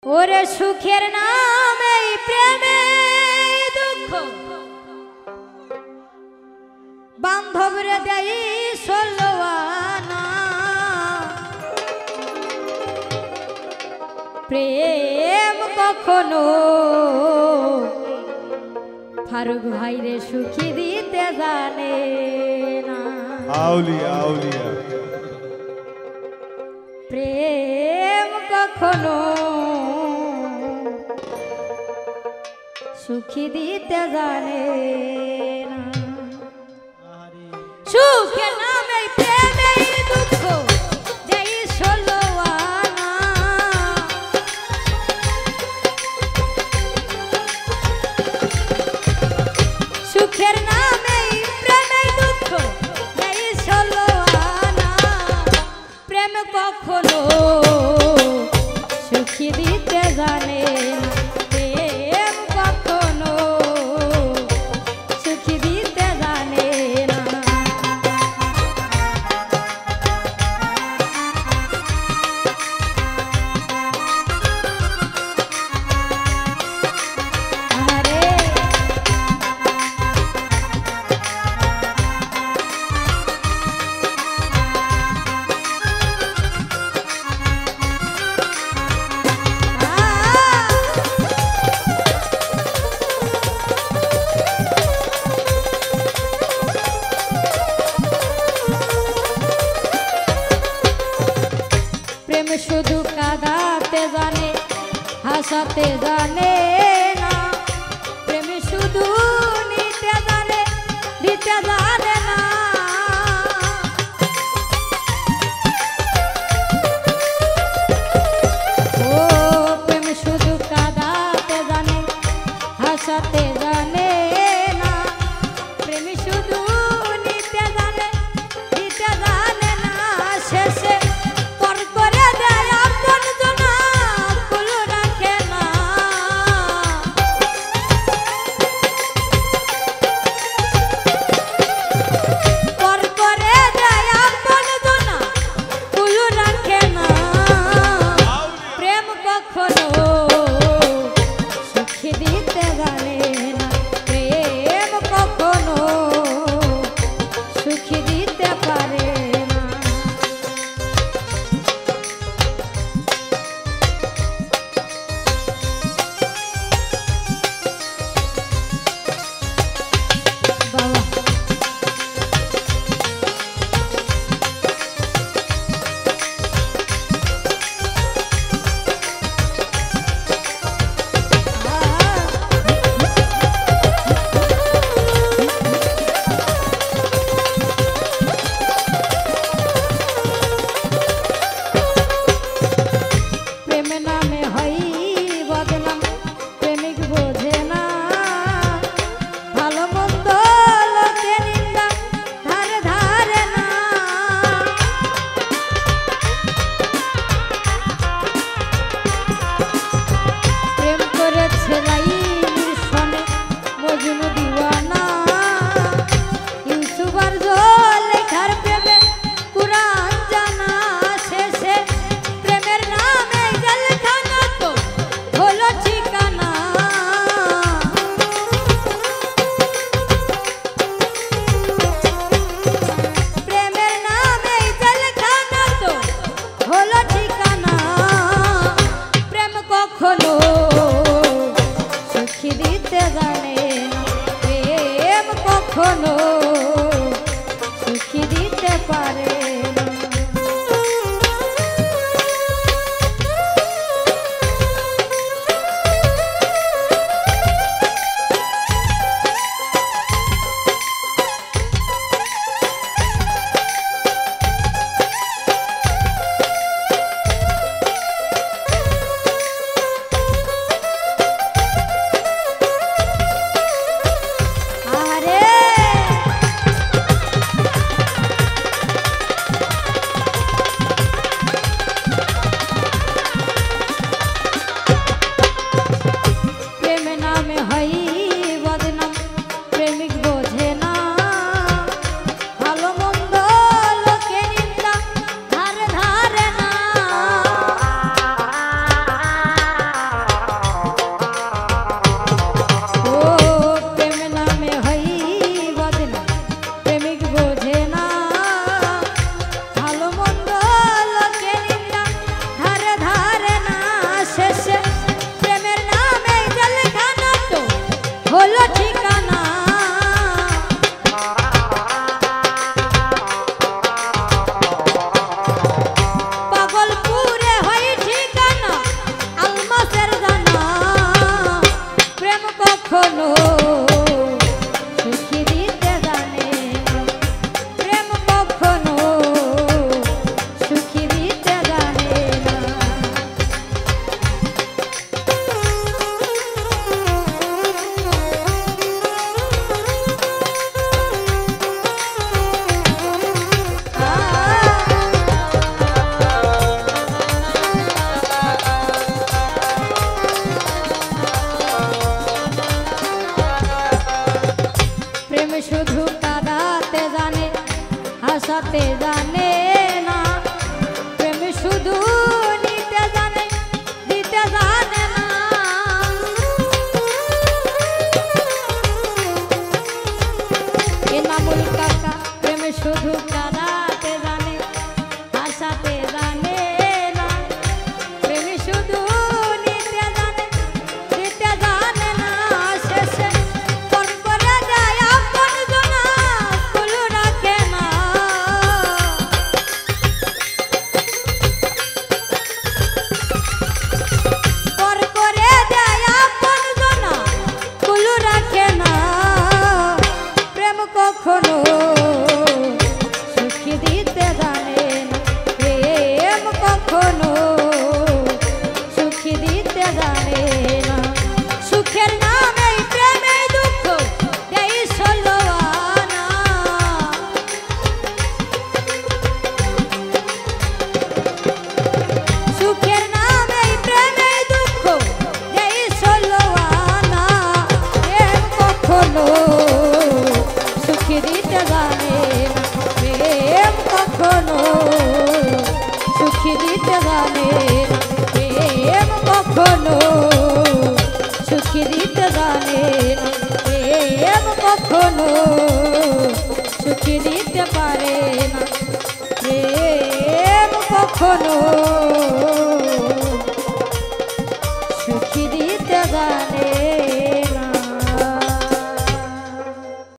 ওরে সুখের নামে প্রেমে দুঃখ বান্ধবরে দেই ষোলোয়ানা প্রেম কখনো ফারুক ভাইরে সুখী দিতে জানে না। আউলিয়া আউলিয়া প্রেম কখনো সুখী দিতে জানে না। সুখের নামে প্রেমে দুঃখ দেই ষোলোয়ানা সুখের নামে প্রেমে দুঃখ দেই ষোলোয়ানা প্রেম কখনো সুখী দিতে জানে না। প্রেম কখনো সুখী দিতে জানে না। আরে প্রেম শুধু কাঁদাতে জানে হাসাতে জানে না। প্রেম শুধু নিতে জানে দিতে জানে না। ও প্রেম শুধু কাঁদাতে জানে হাসাতে জানে না। প্রেম শুধু নিতে জানে দিতে জানে না। শেষে পর করে দেয় আপন জনা কুল রাখে না। পর করে দেয় আপন জনা কুল রাখে না। প্রেম কখনো সুখী দিতে জানে না। প্রেম কখনো সুখী দিতে পারে না। বাবা প্রেম নামে হই বদনাম প্রেমিক বোঝে না। ভালো মন্দ লোকে নিন্দা ধারে ধারে না। প্রেম করেছে লাইলির সনে মজনু দিওয়ানা। ইউসুফ আর জুলেখার প্রেমে কুরআন জানা। শেষে প্রেমের নামে জেলখানা তো হলো ঠিকানা। প্রেমের নামে জেলখানা তো হলো ঠিকানা। প্রেম কখনো সুখী দিতে জানে না। প্রেম কখনো সুখী দিতে পারে না। আশাতে জানে না প্রেম শুধু নিতে জানে দিতে জানে না এনামুল কাকা প্রেম শুধু কারাতে জানে আশাতে জানে না প্রেম শুধু নিতে জানে দিতে জানে না শেষে পর করে যায় আপন জনা কুল রাখে না পর করে যায় আপন জনা কুল রাখে না প্রেম কখনো সুখী দিতে জানে না প্রেম কখনো সুখী দিতে জানে না সুখের নামে প্রেমে দুঃখ দেই সলোয়ানা সুখের নামে প্রেমে দুঃখ দেই সলোয়ানা প্রেম কখনো সুখী দিতে জানে না প্রেম কখনো সুখী দিতে জানে না প্রেম কখনো সুখী দিতে জানে না প্রেম কখনো সুখী দিতে পারে না প্রেম কখনো